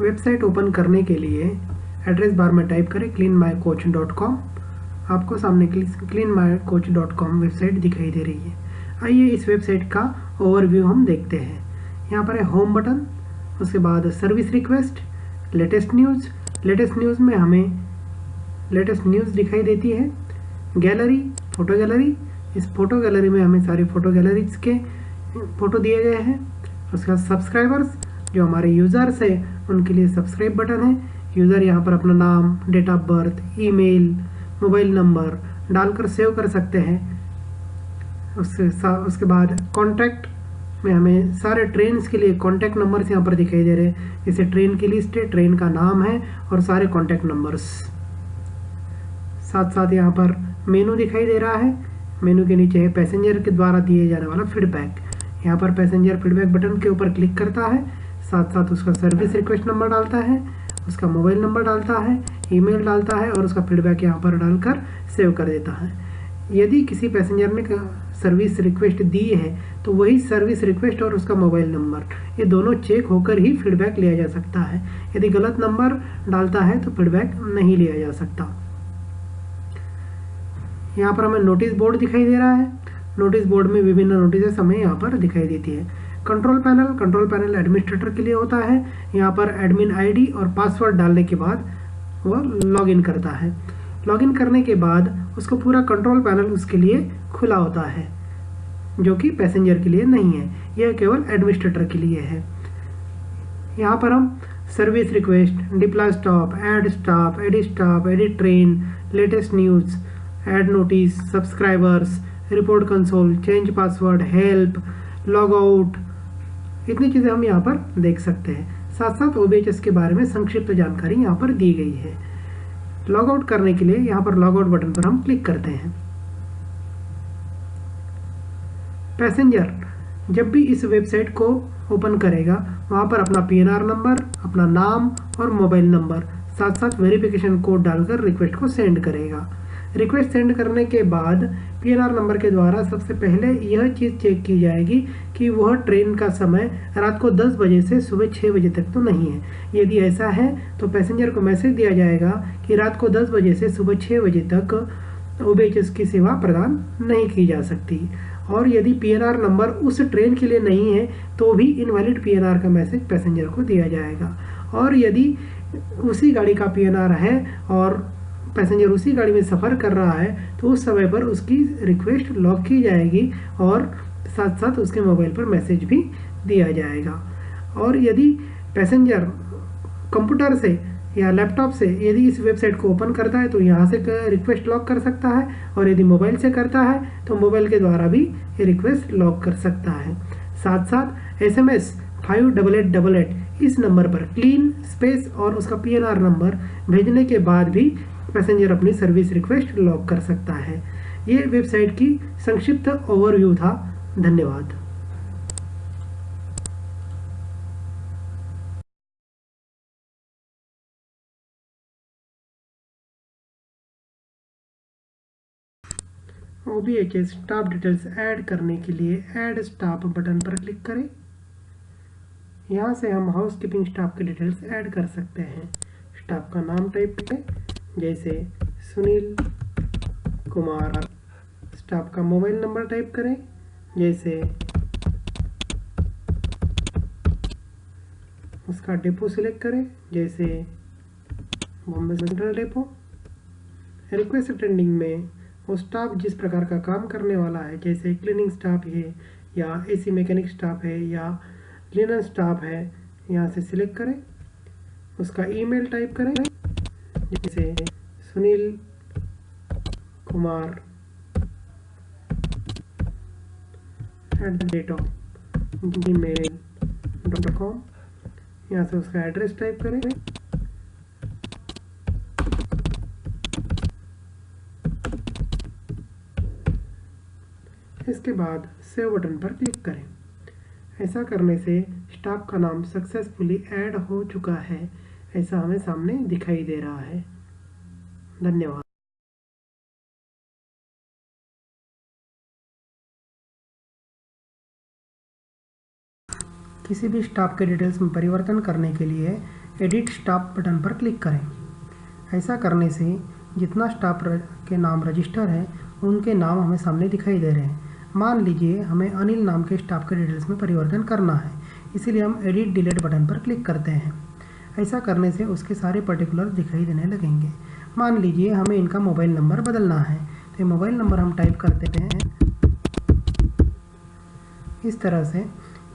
Website open करने के लिए एड्रेस बार में टाइप करें cleanmycoach.com। आपको सामने cleanmycoach.com वेबसाइट दिखाई दे रही है। आइए इस वेबसाइट का ओवरव्यू हम देखते हैं। यहाँ पर है होम बटन, उसके बाद service request, latest news. Latest news में हमें लेटेस्ट न्यूज़ दिखाई देती है। Gallery, photo gallery. इस फोटो गैलरी में हमें सारी फ़ोटो गैलरीज के फ़ोटो दिए गए हैं। उसके बाद सब्सक्राइबर्स, जो हमारे यूज़र्स है उनके लिए सब्सक्राइब बटन है। यूज़र यहाँ पर अपना नाम, date of birth, email, mobile number डालकर सेव कर सकते हैं। उसके बाद कॉन्टैक्ट में हमें सारे ट्रेन्स के लिए कॉन्टैक्ट नंबर्स यहाँ पर दिखाई दे रहे हैं। जैसे ट्रेन की लिस्ट है, ट्रेन का नाम है और सारे कॉन्टैक्ट नंबर्स। साथ साथ यहाँ पर मेनू दिखाई दे रहा है। मेनू के नीचे है पैसेंजर के द्वारा दिए जाने वाला फीडबैक। यहाँ पर पैसेंजर फीडबैक बटन के ऊपर क्लिक करता है, साथ साथ उसका सर्विस रिक्वेस्ट नंबर डालता है, उसका मोबाइल नंबर डालता है, ईमेल डालता है और उसका फीडबैक यहाँ पर डालकर सेव कर देता है। यदि किसी पैसेंजर ने सर्विस रिक्वेस्ट दी है तो वही सर्विस रिक्वेस्ट और उसका मोबाइल नंबर, ये दोनों चेक होकर ही फीडबैक लिया जा सकता है। यदि गलत नंबर डालता है तो फीडबैक नहीं लिया जा सकता। यहाँ पर हमें नोटिस बोर्ड दिखाई दे रहा है। नोटिस बोर्ड में विभिन्न नोटिस हमें यहाँ पर दिखाई देती है। कंट्रोल पैनल एडमिनिस्ट्रेटर के लिए होता है। यहाँ पर एडमिन आईडी और पासवर्ड डालने के बाद वह लॉगिन करता है। लॉगिन करने के बाद उसको पूरा कंट्रोल पैनल उसके लिए खुला होता है, जो कि पैसेंजर के लिए नहीं है, यह केवल एडमिनिस्ट्रेटर के लिए है। यहाँ पर हम service request, deploy stop, edit train, latest news, add notice, subscribers, report console, change password, help, log out, इतनी चीज़ें हम यहाँ पर देख सकते हैं। साथ साथ OBHS के बारे में संक्षिप्त जानकारी यहाँ पर दी गई है। लॉग आउट करने के लिए यहाँ पर लॉग आउट बटन पर हम क्लिक करते हैं। पैसेंजर जब भी इस वेबसाइट को ओपन करेगा वहाँ पर अपना PNR नंबर, अपना नाम और मोबाइल नंबर, साथ साथ वेरिफिकेशन कोड डालकर रिक्वेस्ट को सेंड करेगा। रिक्वेस्ट सेंड करने के बाद PNR नंबर के द्वारा सबसे पहले यह चीज़ चेक की जाएगी कि वह ट्रेन का समय रात को 10 बजे से सुबह 6 बजे तक तो नहीं है। यदि ऐसा है तो पैसेंजर को मैसेज दिया जाएगा कि रात को 10 बजे से सुबह 6 बजे तक OBHS की सेवा प्रदान नहीं की जा सकती। और यदि PNR नंबर उस ट्रेन के लिए नहीं है तो भी इनवैलिड PNR का मैसेज पैसेंजर को दिया जाएगा। और यदि उसी गाड़ी का PNR है और पैसेंजर उसी गाड़ी में सफ़र कर रहा है तो उस समय पर उसकी रिक्वेस्ट लॉक की जाएगी और साथ साथ उसके मोबाइल पर मैसेज भी दिया जाएगा। और यदि पैसेंजर कंप्यूटर से या लैपटॉप से यदि इस वेबसाइट को ओपन करता है तो यहाँ से रिक्वेस्ट लॉक कर सकता है, और यदि मोबाइल से करता है तो मोबाइल के द्वारा भी ये रिक्वेस्ट लॉक कर सकता है। साथ साथ SMS 5888 इस नंबर पर क्लीन स्पेस और उसका PNR नंबर भेजने के बाद भी पैसेंजर अपनी सर्विस रिक्वेस्ट लॉक कर सकता है। ये वेबसाइट की संक्षिप्त ओवरव्यू था। धन्यवाद। OBHS स्टाफ डिटेल्स ऐड करने के लिए ऐड स्टाफ बटन पर क्लिक करें। यहाँ से हम हाउसकीपिंग स्टाफ के डिटेल्स ऐड कर सकते हैं। स्टाफ का नाम टाइप करें, जैसे सुनील कुमार। स्टाफ का मोबाइल नंबर टाइप करें, जैसे उसका डिपो सिलेक्ट करें, जैसे Bombay central depot. Request attending में वो स्टाफ जिस प्रकार का काम करने वाला है, जैसे क्लीनिंग स्टाफ है या AC मैकेनिक स्टाफ है या क्लीनर स्टाफ है, यहाँ से सिलेक्ट करें। उसका ईमेल टाइप करें, जैसे सुनील कुमार @gmail.com। यहाँ से उसका एड्रेस टाइप करें। इसके बाद सेव बटन पर क्लिक करें। ऐसा करने से स्टाफ का नाम सक्सेसफुली ऐड हो चुका है, ऐसा हमें सामने दिखाई दे रहा है। धन्यवाद। किसी भी स्टाफ के डिटेल्स में परिवर्तन करने के लिए एडिट स्टाफ बटन पर क्लिक करें। ऐसा करने से जितना स्टाफ के नाम रजिस्टर है उनके नाम हमें सामने दिखाई दे रहे हैं। मान लीजिए हमें अनिल नाम के स्टाफ के डिटेल्स में परिवर्तन करना है, इसीलिए हम एडिट डिलीट बटन पर क्लिक करते हैं। ऐसा करने से उसके सारे पर्टिकुलर दिखाई देने लगेंगे। मान लीजिए हमें इनका मोबाइल नंबर बदलना है, तो ये मोबाइल नंबर हम टाइप कर देते हैं इस तरह से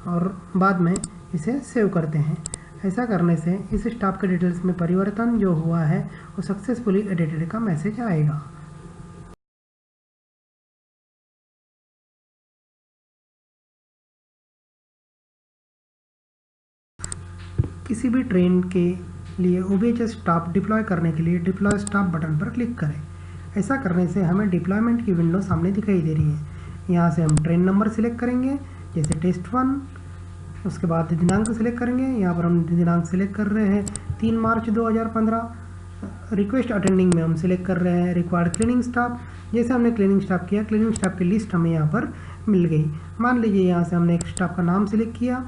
और बाद में इसे सेव करते हैं। ऐसा करने से इस स्टाफ के डिटेल्स में परिवर्तन जो हुआ है वो सक्सेसफुली एडिटेड का मैसेज आएगा। किसी भी ट्रेन के लिए OBHS स्टाफ डिप्लॉय करने के लिए डिप्लॉय स्टाफ बटन पर क्लिक करें। ऐसा करने से हमें डिप्लॉयमेंट की विंडो सामने दिखाई दे रही है। यहाँ से हम ट्रेन नंबर सिलेक्ट करेंगे, जैसे टेस्ट 1। उसके बाद दिनांक सिलेक्ट करेंगे। यहाँ पर हम दिनांक सिलेक्ट कर रहे हैं 3 मार्च 2015। रिक्वेस्ट अटेंडिंग में हम सिलेक्ट कर रहे हैं रिक्वायर्ड क्लीनिंग स्टाफ। जैसे हमने क्लीनिंग स्टाफ किया, क्लीनिंग स्टाफ की लिस्ट हमें यहाँ पर मिल गई। मान लीजिए यहाँ से हमने एक स्टाफ का नाम सिलेक्ट किया।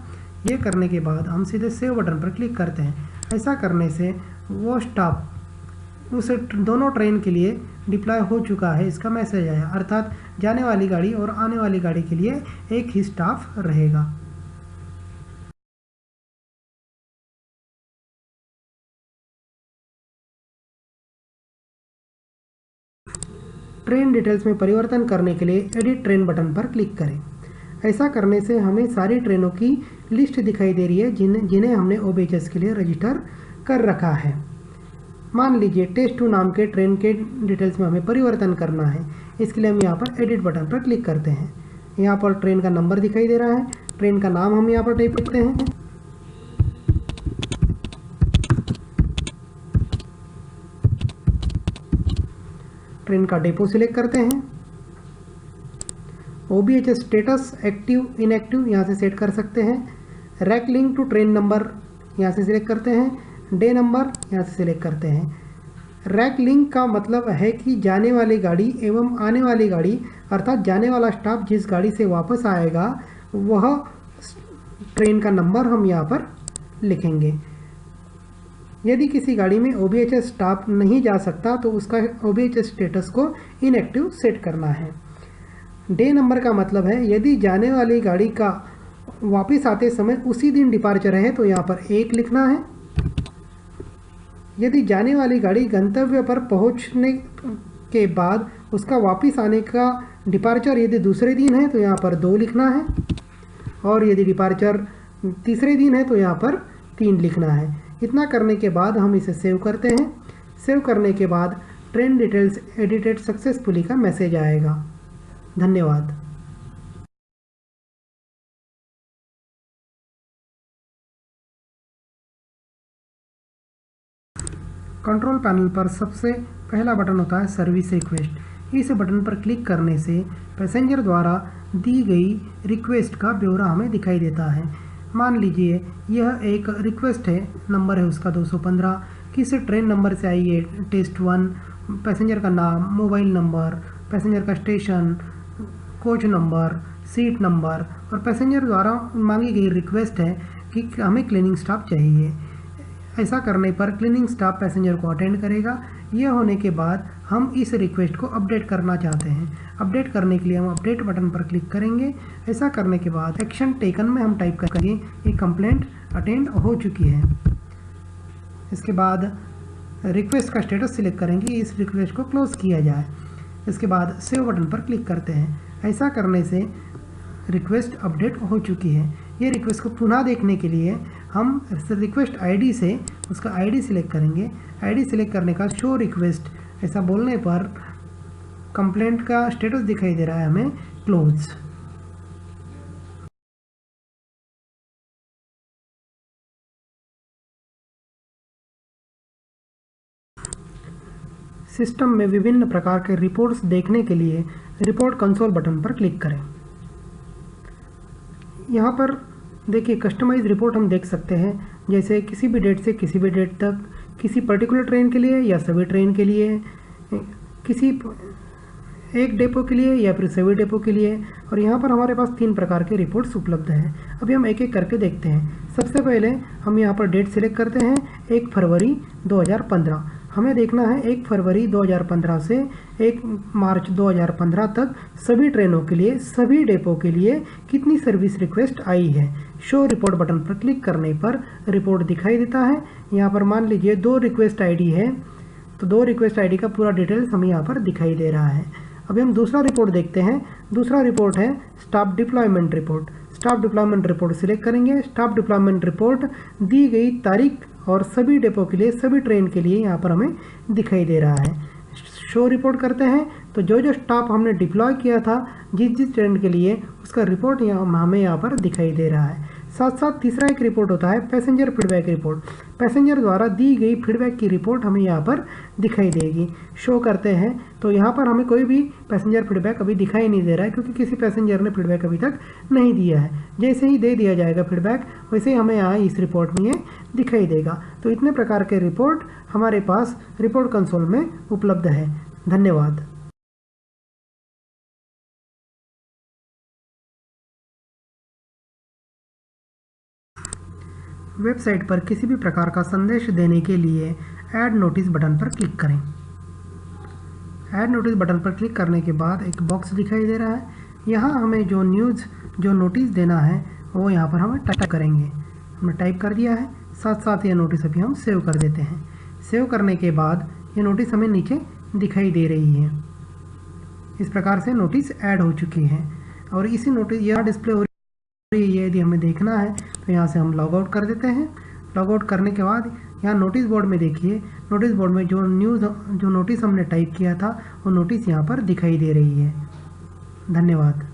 ये करने के बाद हम सीधे सेव बटन पर क्लिक करते हैं। ऐसा करने से वो स्टाफ उस दोनों ट्रेन के लिए डिप्लॉय हो चुका है, इसका मैसेज आया। अर्थात जाने वाली गाड़ी और आने वाली गाड़ी के लिए एक ही स्टाफ रहेगा। ट्रेन डिटेल्स में परिवर्तन करने के लिए एडिट ट्रेन बटन पर क्लिक करें। ऐसा करने से हमें सारी ट्रेनों की लिस्ट दिखाई दे रही है जिन्हें हमने OBHS के लिए रजिस्टर कर रखा है। मान लीजिए टेस्ट 2 नाम के ट्रेन के डिटेल्स में हमें परिवर्तन करना है। इसके लिए हम यहाँ पर एडिट बटन पर क्लिक करते हैं। यहाँ पर ट्रेन का नंबर दिखाई दे रहा है, ट्रेन का नाम हम यहाँ पर टाइप करते हैं। ट्रेन का डिपो सिलेक्ट करते हैं। OBHS स्टेटस एक्टिव इनएक्टिव यहाँ से सेट कर सकते हैं। Rake link to train number यहाँ से सिलेक्ट करते हैं। डे नंबर यहाँ से सिलेक्ट करते हैं। रैक लिंक का मतलब है कि जाने वाली गाड़ी एवं आने वाली गाड़ी, अर्थात जाने वाला स्टाफ जिस गाड़ी से वापस आएगा वह ट्रेन का नंबर हम यहाँ पर लिखेंगे। यदि किसी गाड़ी में OBHS स्टाफ नहीं जा सकता तो उसका OBHS स्टेटस को इनएक्टिव सेट करना है। डे नंबर का मतलब है यदि जाने वाली गाड़ी का वापस आते समय उसी दिन डिपार्चर है तो यहाँ पर 1 लिखना है। यदि जाने वाली गाड़ी गंतव्य पर पहुँचने के बाद उसका वापस आने का डिपार्चर यदि दूसरे दिन है तो यहाँ पर 2 लिखना है, और यदि डिपार्चर तीसरे दिन है तो यहाँ पर 3 लिखना है। इतना करने के बाद हम इसे सेव करते हैं। सेव करने के बाद ट्रेन डिटेल्स एडिटेड सक्सेसफुली का मैसेज आएगा। धन्यवाद। कंट्रोल पैनल पर सबसे पहला बटन होता है सर्विस रिक्वेस्ट। इस बटन पर क्लिक करने से पैसेंजर द्वारा दी गई रिक्वेस्ट का ब्यौरा हमें दिखाई देता है। मान लीजिए यह एक रिक्वेस्ट है, नंबर है उसका 215, किस ट्रेन नंबर से आई है टेस्ट 1, पैसेंजर का नाम, मोबाइल नंबर, पैसेंजर का station, coach number, seat number, और पैसेंजर द्वारा मांगी गई रिक्वेस्ट है कि हमें क्लीनिंग स्टाफ चाहिए। ऐसा करने पर क्लीनिंग स्टाफ पैसेंजर को अटेंड करेगा। यह होने के बाद हम इस रिक्वेस्ट को अपडेट करना चाहते हैं। अपडेट करने के लिए हम अपडेट बटन पर क्लिक करेंगे। ऐसा करने के बाद एक्शन टेकन में हम टाइप करेंगे ये कंप्लेंट अटेंड हो चुकी है। इसके बाद रिक्वेस्ट का स्टेटस सिलेक्ट करेंगे, इस रिक्वेस्ट को क्लोज किया जाए। इसके बाद सेव बटन पर क्लिक करते हैं। ऐसा करने से रिक्वेस्ट अपडेट हो चुकी है। ये रिक्वेस्ट को पुनः देखने के लिए हम रिक्वेस्ट आईडी से उसका आईडी सिलेक्ट करेंगे। आईडी सिलेक्ट करने का शो रिक्वेस्ट ऐसा बोलने पर कंप्लेंट का स्टेटस दिखाई दे रहा है हमें क्लोज। सिस्टम में विभिन्न प्रकार के रिपोर्ट्स देखने के लिए रिपोर्ट कंसोल बटन पर क्लिक करें। यहाँ पर देखिए कस्टमाइज रिपोर्ट हम देख सकते हैं, जैसे किसी भी डेट से किसी भी डेट तक, किसी पर्टिकुलर ट्रेन के लिए या सभी ट्रेन के लिए, किसी एक डेपो के लिए या फिर सभी डेपो के लिए। और यहाँ पर हमारे पास 3 प्रकार के रिपोर्ट्स उपलब्ध हैं। अभी हम एक एक करके देखते हैं। सबसे पहले हम यहाँ पर डेट सिलेक्ट करते हैं 1 फरवरी 2015। हमें देखना है 1 फरवरी 2015 से 1 मार्च 2015 तक सभी ट्रेनों के लिए, सभी डेपो के लिए कितनी सर्विस रिक्वेस्ट आई है। शो रिपोर्ट बटन पर क्लिक करने पर रिपोर्ट दिखाई देता है। यहाँ पर मान लीजिए 2 रिक्वेस्ट आईडी है, तो 2 रिक्वेस्ट आईडी का पूरा डिटेल्स हमें यहाँ पर दिखाई दे रहा है। अभी हम दूसरा रिपोर्ट देखते हैं। दूसरा रिपोर्ट है staff deployment report. Staff deployment report select करेंगे। स्टाफ डिप्लॉयमेंट रिपोर्ट दी गई तारीख और सभी डेपो के लिए, सभी ट्रेन के लिए यहाँ पर हमें दिखाई दे रहा है। शो रिपोर्ट करते हैं तो जो जो स्टाफ हमने डिप्लॉय किया था जिस जिस ट्रेन के लिए, उसका रिपोर्ट हमें यहाँ पर दिखाई दे रहा है। साथ साथ तीसरा एक रिपोर्ट होता है पैसेंजर फीडबैक रिपोर्ट। पैसेंजर द्वारा दी गई फीडबैक की रिपोर्ट हमें यहाँ पर दिखाई देगी। शो करते हैं तो यहाँ पर हमें कोई भी पैसेंजर फीडबैक अभी दिखाई नहीं दे रहा है, क्योंकि किसी पैसेंजर ने फीडबैक अभी तक नहीं दिया है। जैसे ही दे दिया जाएगा फीडबैक, वैसे ही हमें यहाँ इस रिपोर्ट में ये दिखाई देगा। तो इतने प्रकार के रिपोर्ट हमारे पास रिपोर्ट कंसोल में उपलब्ध है। धन्यवाद। वेबसाइट पर किसी भी प्रकार का संदेश देने के लिए ऐड नोटिस बटन पर क्लिक करें। ऐड नोटिस बटन पर क्लिक करने के बाद एक बॉक्स दिखाई दे रहा है। यहाँ हमें जो नोटिस देना है वो यहाँ पर हम टाइप करेंगे। हमने टाइप कर दिया है। साथ साथ ये नोटिस अभी हम सेव कर देते हैं। सेव करने के बाद ये नोटिस हमें नीचे दिखाई दे रही है। इस प्रकार से नोटिस ऐड हो चुकी है और इसी नोटिस यहाँ डिस्प्ले हो रही है। यदि हमें देखना है तो यहाँ से हम लॉग आउट कर देते हैं। लॉग आउट करने के बाद यहाँ नोटिस बोर्ड में देखिए, नोटिस बोर्ड में जो नोटिस हमने टाइप किया था वो नोटिस यहाँ पर दिखाई दे रही है। धन्यवाद।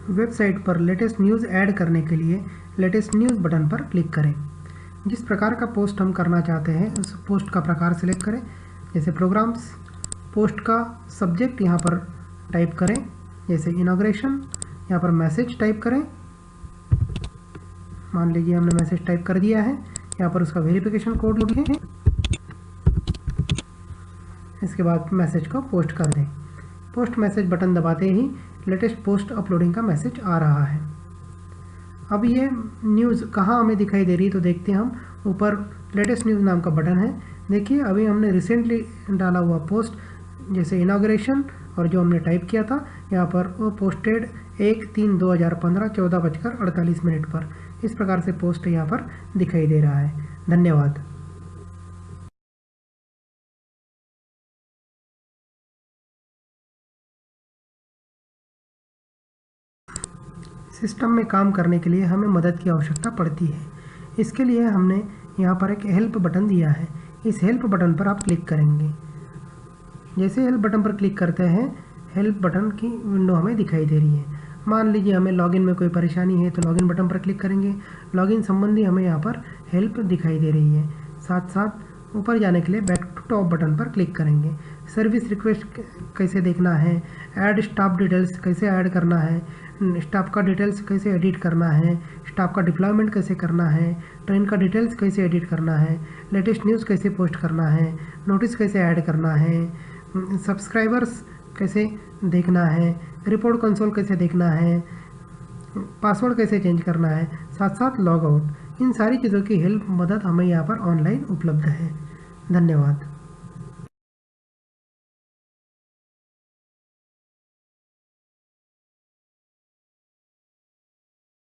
वेबसाइट पर लेटेस्ट न्यूज़ ऐड करने के लिए लेटेस्ट न्यूज़ बटन पर क्लिक करें। जिस प्रकार का पोस्ट हम करना चाहते हैं उस पोस्ट का प्रकार सिलेक्ट करें। जैसे प्रोग्राम्स, पोस्ट का सब्जेक्ट यहाँ पर टाइप करें, जैसे इनॉग्रेशन। यहाँ पर मैसेज टाइप करें। मान लीजिए हमने मैसेज टाइप कर दिया है। यहाँ पर उसका वेरिफिकेशन कोड लिखें। इसके बाद मैसेज को पोस्ट कर दें। पोस्ट मैसेज बटन दबाते ही लेटेस्ट पोस्ट अपलोडिंग का मैसेज आ रहा है। अब ये न्यूज़ कहाँ हमें दिखाई दे रही है तो देखते हैं हम। ऊपर लेटेस्ट न्यूज़ नाम का बटन है। देखिए अभी हमने रिसेंटली डाला हुआ पोस्ट, जैसे इनॉग्रेशन और जो हमने टाइप किया था यहाँ पर वो पोस्टेड 1/3/2015 14:48 पर। इस प्रकार से पोस्ट यहाँ पर दिखाई दे रहा है। धन्यवाद। सिस्टम में काम करने के लिए हमें मदद की आवश्यकता पड़ती है। इसके लिए हमने यहाँ पर एक हेल्प बटन दिया है। इस हेल्प बटन पर आप क्लिक करेंगे। जैसे हेल्प बटन पर क्लिक करते हैं, हेल्प बटन की विंडो हमें दिखाई दे रही है। मान लीजिए हमें लॉगिन में कोई परेशानी है तो लॉगिन बटन पर क्लिक करेंगे। लॉगिन संबंधी हमें यहाँ पर हेल्प दिखाई दे रही है। साथ साथ ऊपर जाने के लिए बैक टू टॉप बटन पर क्लिक करेंगे। सर्विस रिक्वेस्ट कैसे देखना है, ऐड स्टाफ डिटेल्स कैसे ऐड करना है, स्टाफ का डिटेल्स कैसे एडिट करना है, स्टाफ का डिप्लॉयमेंट कैसे करना है, ट्रेन का डिटेल्स कैसे एडिट करना है, लेटेस्ट न्यूज़ कैसे पोस्ट करना है, नोटिस कैसे ऐड करना है, सब्सक्राइबर्स कैसे देखना है, रिपोर्ट कंसोल कैसे देखना है, पासवर्ड कैसे चेंज करना है, साथ साथ लॉग आउट। इन सारी चीज़ों की हेल्प मदद हमें यहाँ पर ऑनलाइन उपलब्ध है। धन्यवाद।